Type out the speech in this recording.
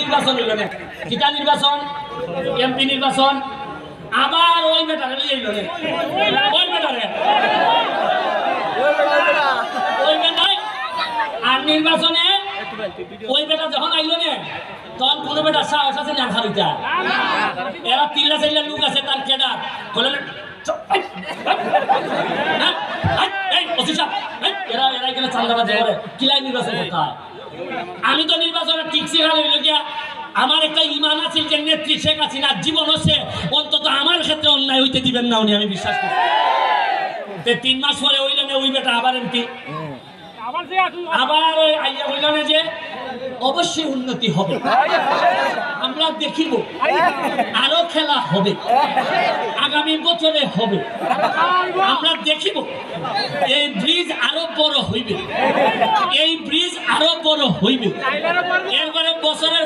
নির্বাচন হইল না কিটা নির্বাচন এমপি নির্বাচন আবার ওই বেটারে লইল না ওই বেটারে আর নির্বাচনে ওই বেটা যখন আইল না তখন কোন বেটা সাহস আছে না খারিটা এরা তিল্লা চাইলা লোক আছে তার কেডার বলে আমি তো নির্বাচনে টিকছি আমার একটা ইমান আছে যে নেত্রী শেখ হাসিনা জীবন হচ্ছে অন্তত আমার ক্ষেত্রে অন্যায় হইতে দিবেন না উনি আমি বিশ্বাস করি 3 মাস পরে হইলেন ওই বেটা আবার এমপি আবার ওই আইয়া হইল না যে অবশ্যই উন্নতি হবে আমরা দেখিব আরো খেলা হবে আগামী বছরে হবে আমরা দেখিব এই ব্রিজ আরো বড় হইবে এই ব্রিজ আরো বড় হইবে এরপরে বছরের